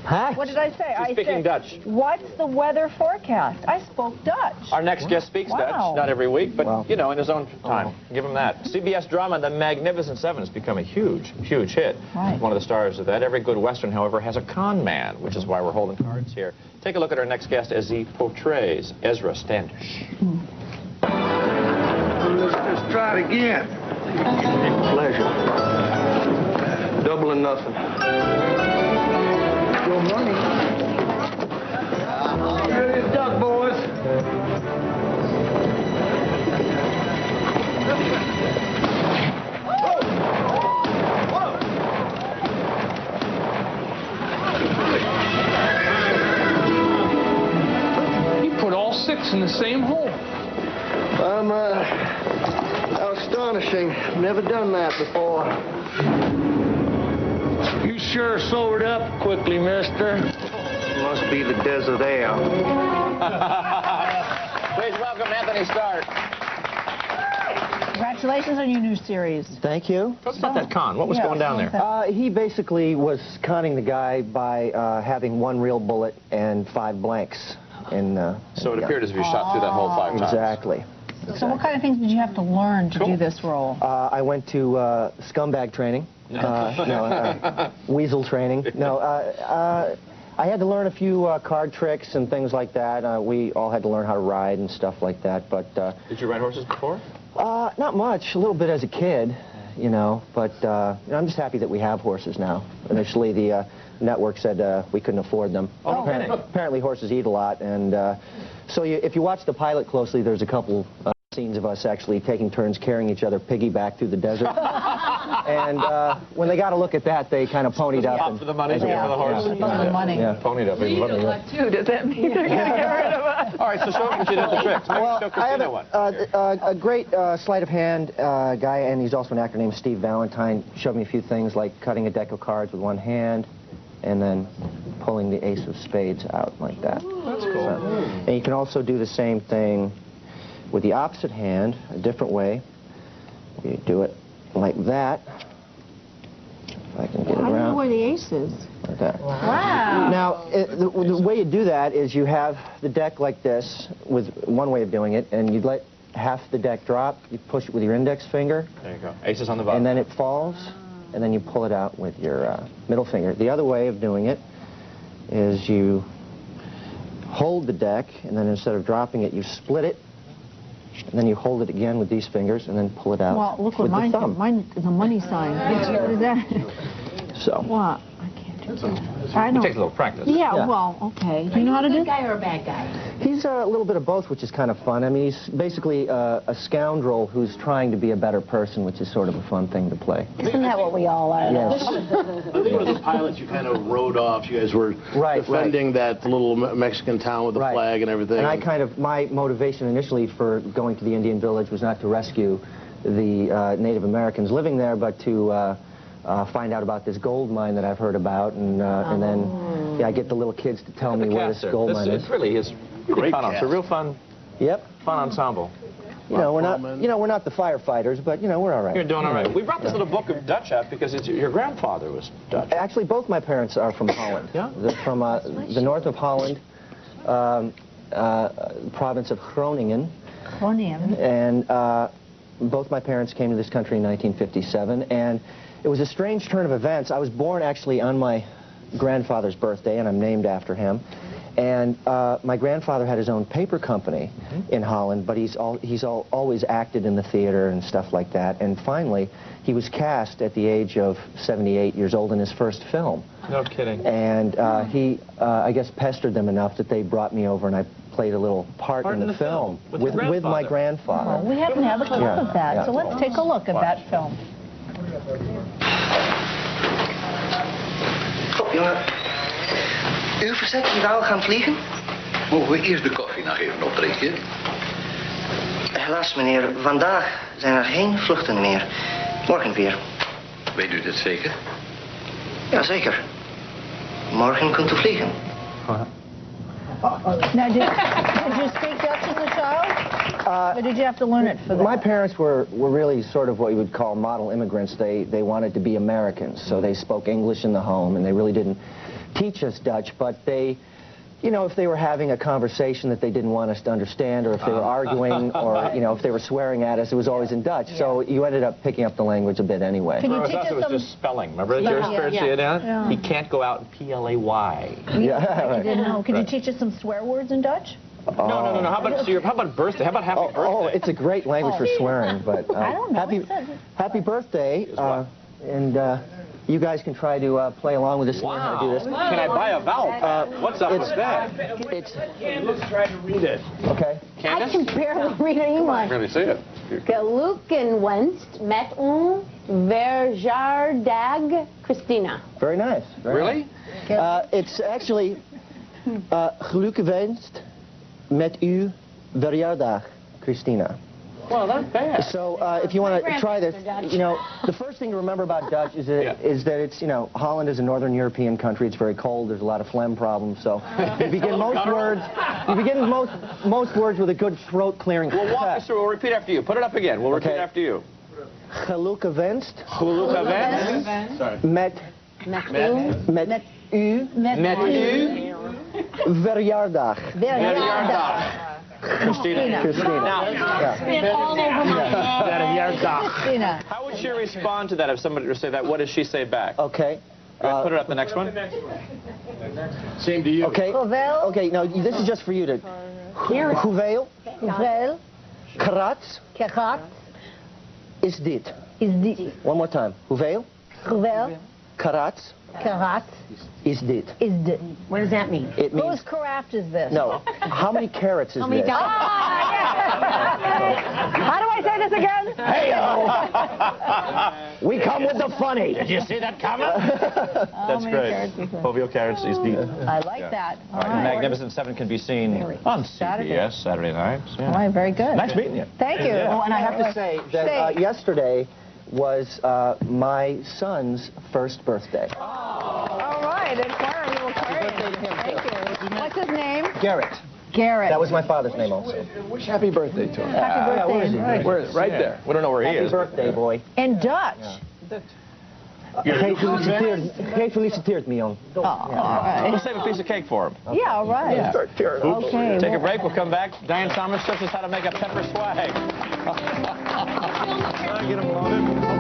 What did I say? She's speaking Dutch. What's the weather forecast? I spoke Dutch. Our next guest speaks Dutch, not every week, but, you know, in his own time. Give him that. CBS drama The Magnificent Seven has become a huge, huge hit. Right. One of the stars of that. Every good Western, however, has a con man, which is why we're holding cards here. Take a look at our next guest as he portrays Ezra Standish. Let's just try it again. Pleasure. Double and nothing. Your money. Here it is, duck, boys. You put all 6 in the same hole. Astonishing. Never done that before. You sure sobered up quickly, mister. Must be the desert air. Please welcome Anthony Starke. Congratulations on your new series. Thank you. Talk about that con. What was going down there? He basically was conning the guy by having 1 real bullet and 5 blanks. So it appeared as if you shot through that hole 5 times. Exactly. So what kind of things did you have to learn to do this role? I went to scumbag training. Weasel training. No, I had to learn a few card tricks and things like that. We all had to learn how to ride and stuff like that. But did you ride horses before? not much. A little bit as a kid, you know. But you know, I'm just happy that we have horses now. Initially, the network said we couldn't afford them. Oh, okay. Apparently, horses eat a lot, and so if you watch the pilot closely, there's a couple scenes of us actually taking turns carrying each other piggyback through the desert. And when they got a look at that, they kind of ponied up. For the money, for the horse. For the money. Yeah. Ponied up. You eat a lot too. Does that mean they're going to get rid of us? All right, so show me what you did the tricks. Well, Show I have Christina one. a great sleight of hand guy, and he's also an actor named Steve Valentine. Showed me a few things like cutting a deck of cards with one hand, and then pulling the ace of spades out like that. That's cool. And you can also do the same thing with the opposite hand, a different way. You do it like that. If I can get it around. I don't know where the ace is. Like that. Wow. Now, the way you do that is you have the deck like this, with one way of doing it, and you let half the deck drop, you push it with your index finger. There you go. Aces on the bottom. And then it falls, and then you pull it out with your middle finger. The other way of doing it is you hold the deck, and then instead of dropping it, you split it, and then you hold it again with these fingers, and then pull it out. Well, look what with the thumb. mine is a money sign. What is that? So. What? I can't do that. I It know. takes a little practice. Yeah, Yeah. well, okay. Do you know how to do Good guy or a bad guy? He's a little bit of both, which is kind of fun. I mean, he's basically a scoundrel who's trying to be a better person, which is sort of a fun thing to play. Isn't that what we all are? Yes. I think one of the pilots you kind of rode off. You guys were defending that little Mexican town with the flag and everything. And my motivation initially for going to the Indian village was not to rescue the Native Americans living there, but to find out about this gold mine that I've heard about, and then I get the little kids to tell me where this gold mine is. It really is Great fun. It's a real fun ensemble. You know, we're not the firefighters, but you know, we're all right. You're doing all right. We brought this little book of Dutch out because your grandfather was Dutch. Actually, both my parents are from Holland. Yeah? They're from the north of Holland, province of Groningen. Groningen. And both my parents came to this country in 1957, and it was a strange turn of events. I was born actually on my grandfather's birthday, and I'm named after him. And my grandfather had his own paper company in Holland, but he's always acted in the theater and stuff like that. And finally, he was cast at the age of 78 years old in his first film. No kidding. And he, I guess, pestered them enough that they brought me over, and I played a little part in the film with my grandfather. Well, we happen to have a clip of that, so let's take a look at that film. Kop, jongen. U verzet hier al gaan vliegen? Mogen we eerst de koffie nog even opdrinken? Helaas, meneer. Vandaag zijn er geen vluchten meer. Morgen weer. Weet u dit zeker? Jazeker. Morgen kunt u vliegen. Nou, Did you speak Dutch as a child? Or did you have to learn it for that? My parents were really sort of what you would call model immigrants. They wanted to be Americans, so they spoke English in the home, and they really didn't teach us Dutch, but they, you know, if they were having a conversation that they didn't want us to understand, or if they were arguing, or, you know, if they were swearing at us, it was always in Dutch. Yeah. So you ended up picking up the language a bit anyway. Can you teach us? It was just spelling. Remember your experience, yeah. He can't go out in P-L-A-Y. Yeah, right. Didn't know. Could you teach us some swear words in Dutch? No. How about birthday? How about happy birthday? Oh, it's a great language for swearing, but I don't know. happy birthday, and you guys can try to play along with this. Wow. How to do this. Can I buy a vowel pad? What's up with that? Let's try to read it. Okay. I can barely read English. I really see it. Gelukken wenst met verjaardag Christina. Very nice. Really? Nice. It's actually gelukkig met uw verjaardag, Christina. Well, not bad. So if you want to try this, you know, the first thing to remember about Dutch is that, it's, you know, Holland is a northern European country. It's very cold. There's a lot of phlegm problems. So you begin most words with a good throat clearing. We'll walk us through. We'll repeat after you. Put it up again. We'll repeat after you. Gelukkig wenst. Gelukkig wenst. Sorry. Met u verjaardag. Christina. Now, how would she respond to that if somebody were to say that? What does she say back? Okay. Put it up the next one. Same to you. Okay. Okay, now this is just for you to... Hoeveel karat is dit? One more time. Hoeveel karat is dit? What does that mean? It means... Whose craft is this? No. How many carrots is this? How do I say this again? Hey-o! We come with the funny. Did you see that coming? That's great. Jovial carrots is deep. I like that. All right. Magnificent Seven can be seen on CBS Saturday nights. Yeah. All right, very good. Nice meeting you. Thank you. Oh, and I have to say that yesterday was my son's first birthday. All right, and Clara, we will carry him. Thank you. What's his name? Garrett. Garrett. That was my father's name also. Wish happy birthday to him. Happy birthday. Where is he? Where is right there. We don't know where he is. Happy birthday, boy. In Dutch. Gefeliciteerd, me, jong. Oh, all right. We'll save a piece of cake for him. Yeah, all right. Okay. Take a break. We'll come back. Diane Thomas shows us how to make a pepper swag. Get him loaded.